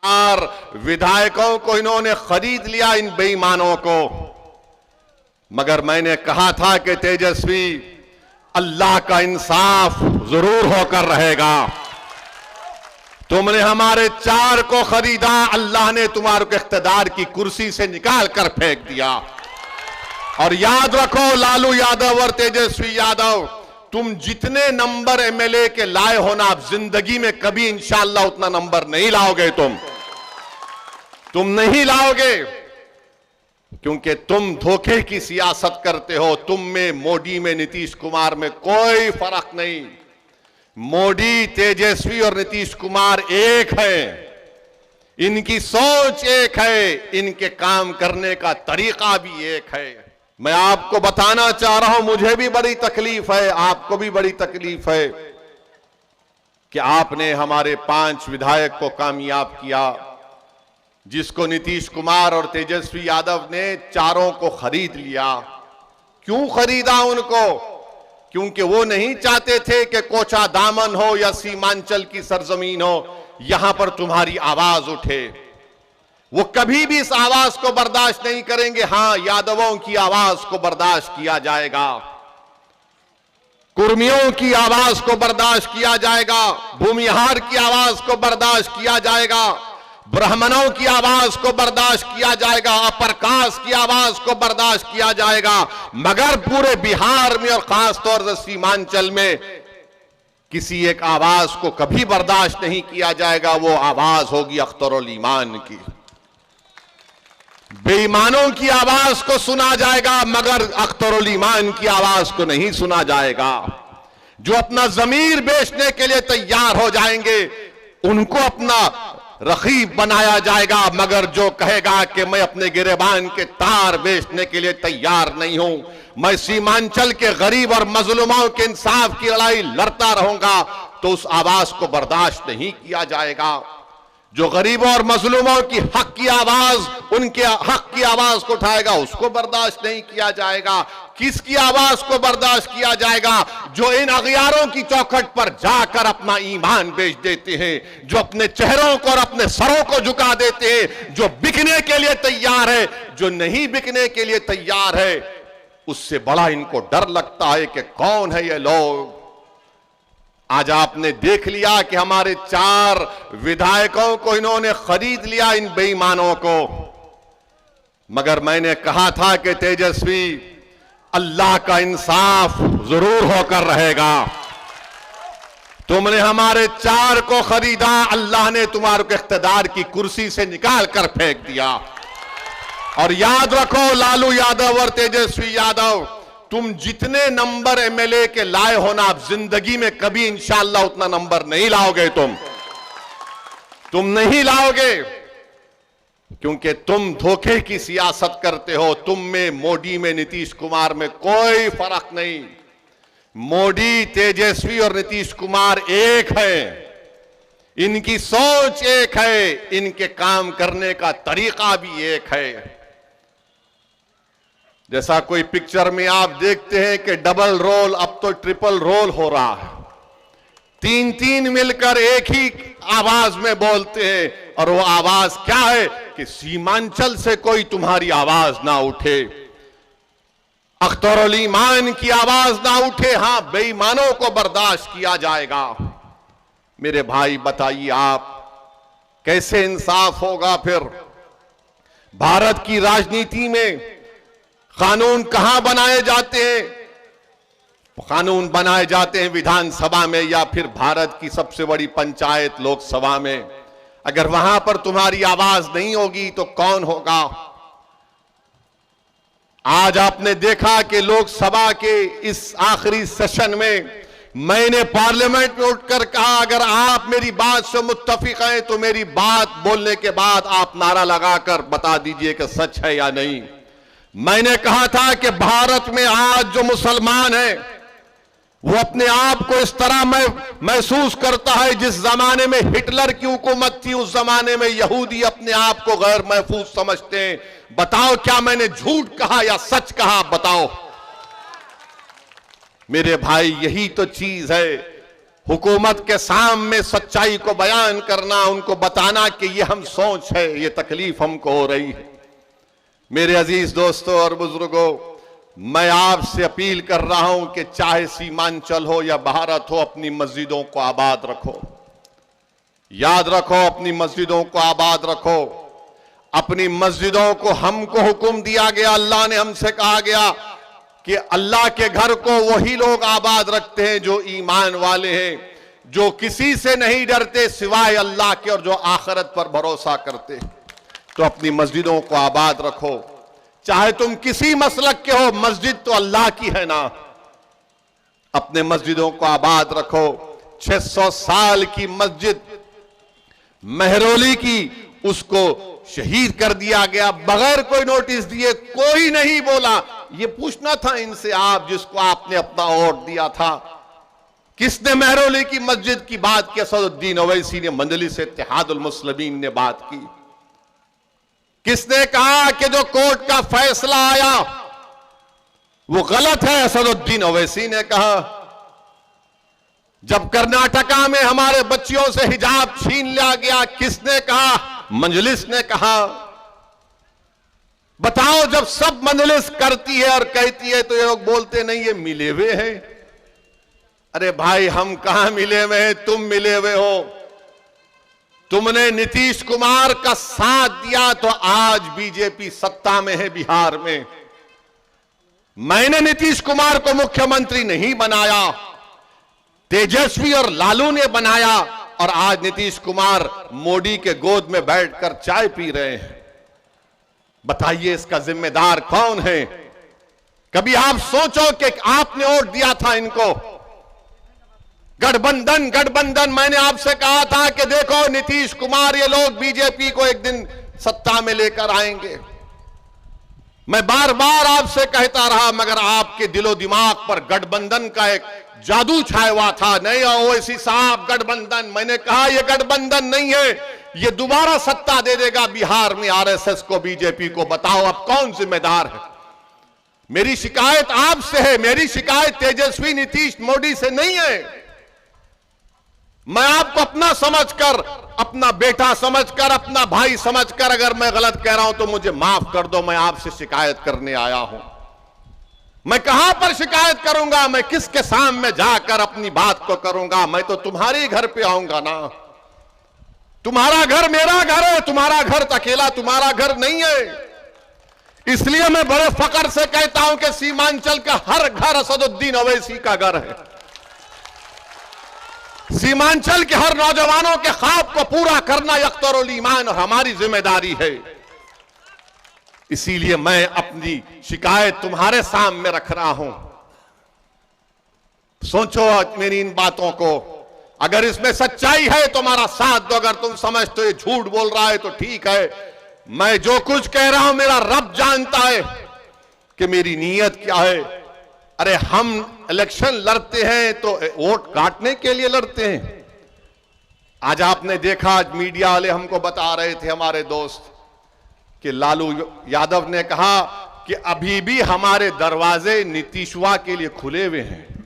और विधायकों को इन्होंने खरीद लिया, इन बेईमानों को। मगर मैंने कहा था कि तेजस्वी, अल्लाह का इंसाफ जरूर होकर रहेगा। तुमने हमारे 4 को खरीदा, अल्लाह ने तुम्हारे को इख्तिदार की कुर्सी से निकाल कर फेंक दिया। और याद रखो लालू यादव और तेजस्वी यादव, तुम जितने नंबर एमएलए के लाए हो ना, आप जिंदगी में कभी इंशाअल्लाह उतना नंबर नहीं लाओगे। तुम नहीं लाओगे, क्योंकि तुम धोखे की सियासत करते हो। तुम में, मोदी में, नीतीश कुमार में कोई फर्क नहीं। मोदी, तेजस्वी और नीतीश कुमार एक है। इनकी सोच एक है, इनके काम करने का तरीका भी एक है। मैं आपको बताना चाह रहा हूं, मुझे भी बड़ी तकलीफ है, आपको भी बड़ी तकलीफ है कि आपने हमारे 5 विधायक को कामयाब किया, जिसको नीतीश कुमार और तेजस्वी यादव ने 4 को खरीद लिया। क्यों खरीदा उनको? क्योंकि वो नहीं चाहते थे कि कोचा दामन हो या सीमांचल की सरजमीन हो, यहां पर तुम्हारी आवाज उठे। वो कभी भी इस आवाज को बर्दाश्त नहीं करेंगे। हां, यादवों की आवाज को बर्दाश्त किया जाएगा, कुर्मियों की आवाज को बर्दाश्त किया जाएगा, भूमिहार की आवाज को बर्दाश्त किया जाएगा, ब्राह्मणों की आवाज को बर्दाश्त किया जाएगा, अपर कास्ट की आवाज को बर्दाश्त किया जाएगा। मगर पूरे बिहार में और खासतौर से सीमांचल में किसी एक आवाज को कभी बर्दाश्त नहीं किया जाएगा। वो आवाज होगी अख्तरुल ईमान की। बेईमानों की आवाज को सुना जाएगा, मगर अख्तरुल ईमान की आवाज को नहीं सुना जाएगा। जो अपना जमीर बेचने के लिए तैयार हो जाएंगे, उनको अपना रखीब बनाया जाएगा। मगर जो कहेगा कि मैं अपने गिरेबान के तार बेचने के लिए तैयार नहीं हूं, मैं सीमांचल के गरीब और मजलूमों के इंसाफ की लड़ाई लड़ता रहूंगा, तो उस आवाज को बर्दाश्त नहीं किया जाएगा। जो गरीबों और मजलूमों की हक की आवाज, उनके हक की आवाज को उठाएगा, उसको बर्दाश्त नहीं किया जाएगा। किसकी आवाज को बर्दाश्त किया जाएगा? जो इन अगियारों की चौखट पर जाकर अपना ईमान बेच देते हैं, जो अपने चेहरों को और अपने सरों को झुका देते हैं, जो बिकने के लिए तैयार है। जो नहीं बिकने के लिए तैयार है, उससे बड़ा इनको डर लगता है कि कौन है ये लोग। आज आपने देख लिया कि हमारे 4 विधायकों को इन्होंने खरीद लिया, इन बेईमानों को। मगर मैंने कहा था कि तेजस्वी, अल्लाह का इंसाफ जरूर होकर रहेगा। तुमने हमारे 4 को खरीदा, अल्लाह ने तुम्हारे को इख्तिदार की कुर्सी से निकाल कर फेंक दिया। और याद रखो लालू यादव और तेजस्वी यादव, तुम जितने नंबर एमएलए के लाए हो ना, आप जिंदगी में कभी इंशाअल्लाह उतना नंबर नहीं लाओगे। तुम नहीं लाओगे, क्योंकि तुम धोखे की सियासत करते हो। तुम में, मोदी में, नीतीश कुमार में कोई फर्क नहीं। मोदी, तेजस्वी और नीतीश कुमार एक है। इनकी सोच एक है, इनके काम करने का तरीका भी एक है। जैसा कोई पिक्चर में आप देखते हैं कि डबल रोल, अब तो ट्रिपल रोल हो रहा है। 3 मिलकर एक ही आवाज में बोलते हैं। और वो आवाज क्या है कि सीमांचल से कोई तुम्हारी आवाज ना उठे, अख्तरुल ईमान की आवाज ना उठे। हां, बेईमानों को बर्दाश्त किया जाएगा। मेरे भाई बताइए, आप कैसे इंसाफ होगा फिर? भारत की राजनीति में कानून कहां बनाए जाते हैं? कानून बनाए जाते हैं विधानसभा में या फिर भारत की सबसे बड़ी पंचायत लोकसभा में। अगर वहां पर तुम्हारी आवाज नहीं होगी तो कौन होगा? आज आपने देखा कि लोकसभा के इस आखिरी सेशन में मैंने पार्लियामेंट में उठकर कहा, अगर आप मेरी बात से मुत्तफिक हैं तो मेरी बात बोलने के बाद आप नारा लगाकर बता दीजिए कि सच है या नहीं। मैंने कहा था कि भारत में आज जो मुसलमान है, वो अपने आप को इस तरह महसूस करता है जिस जमाने में हिटलर की हुकूमत थी, उस जमाने में यहूदी अपने आप को गैर महफूज समझते हैं। बताओ, क्या मैंने झूठ कहा या सच कहा? बताओ मेरे भाई, यही तो चीज है हुकूमत के सामने सच्चाई को बयान करना, उनको बताना कि ये हम सोच है, ये तकलीफ हमको हो रही है। मेरे अजीज दोस्तों और बुजुर्गों, मैं आपसे अपील कर रहा हूं कि चाहे सीमांचल हो या भारत हो, अपनी मस्जिदों को आबाद रखो। याद रखो, अपनी मस्जिदों को आबाद रखो। अपनी मस्जिदों को हमको हुक्म दिया गया, अल्लाह ने हमसे कहा गया कि अल्लाह के घर को वही लोग आबाद रखते हैं जो ईमान वाले हैं, जो किसी से नहीं डरते सिवाय अल्लाह के और जो आखिरत पर भरोसा करते। तो अपनी मस्जिदों को आबाद रखो, चाहे तुम किसी मसलक के हो, मस्जिद तो अल्लाह की है ना। अपने मस्जिदों को आबाद रखो। 600 साल की मस्जिद मेहरौली की, उसको शहीद कर दिया गया बगैर कोई नोटिस दिए। कोई नहीं बोला। ये पूछना था इनसे, आप जिसको आपने अपना वोट दिया था, किसने मेहरौली की मस्जिद की बात की? असदुद्दीन ओवैसी ने, मजलिस इत्तेहादुल मुस्लिमीन ने बात की। किसने कहा कि जो कोर्ट का फैसला आया वो गलत है? असदुद्दीन ओवैसी ने कहा। जब कर्नाटका में हमारे बच्चियों से हिजाब छीन लिया गया, किसने कहा? मजलिस ने कहा। बताओ, जब सब मजलिस करती है और कहती है तो ये लोग बोलते नहीं ये मिले हुए हैं। अरे भाई, हम कहां मिले हुए हैं? तुम मिले हुए हो। तुमने नीतीश कुमार का साथ दिया तो आज बीजेपी सत्ता में है बिहार में। मैंने नीतीश कुमार को मुख्यमंत्री नहीं बनाया, तेजस्वी और लालू ने बनाया, और आज नीतीश कुमार मोदी के गोद में बैठकर चाय पी रहे हैं। बताइए, इसका जिम्मेदार कौन है? कभी आप सोचो कि आपने वोट दिया था इनको। गठबंधन गठबंधन, मैंने आपसे कहा था कि देखो नीतीश कुमार, ये लोग बीजेपी को एक दिन सत्ता में लेकर आएंगे। मैं बार बार आपसे कहता रहा, मगर आपके दिलो दिमाग पर गठबंधन का एक जादू छाया हुआ था। नहीं ओवैसी साहब, गठबंधन, मैंने कहा यह गठबंधन नहीं है, यह दोबारा सत्ता दे देगा बिहार में आरएसएस को, बीजेपी को। बताओ अब कौन जिम्मेदार है? मेरी शिकायत आपसे है, मेरी शिकायत तेजस्वी, नीतीश, मोदी से नहीं है। मैं आपको अपना समझकर, अपना बेटा समझकर, अपना भाई समझकर, अगर मैं गलत कह रहा हूं तो मुझे माफ कर दो। मैं आपसे शिकायत करने आया हूं। मैं कहां पर शिकायत करूंगा? मैं किसके सामने जाकर अपनी बात को करूंगा? मैं तो तुम्हारे घर पे आऊंगा ना। तुम्हारा घर मेरा घर है, तुम्हारा घर अकेला तुम्हारा घर नहीं है। इसलिए मैं बड़े फख्र से कहता हूं कि सीमांचल का हर घर असदुद्दीन ओवैसी का घर है। सीमांचल के हर नौजवानों के ख्वाब को पूरा करना अख्तरुल ईमान और हमारी जिम्मेदारी है। इसीलिए मैं अपनी शिकायत तुम्हारे सामने रख रहा हूं। सोचो मेरी इन बातों को, अगर इसमें सच्चाई है तो हमारा साथ दो, अगर तुम समझते हो ये झूठ बोल रहा है तो ठीक है। मैं जो कुछ कह रहा हूं मेरा रब जानता है कि मेरी नीयत क्या है। अरे हम इलेक्शन लड़ते हैं तो वोट काटने के लिए लड़ते हैं। आज आपने देखा, आज मीडिया वाले हमको बता रहे थे, हमारे दोस्त, कि लालू यादव ने कहा कि अभी भी हमारे दरवाजे नीतीशवा के लिए खुले हुए हैं।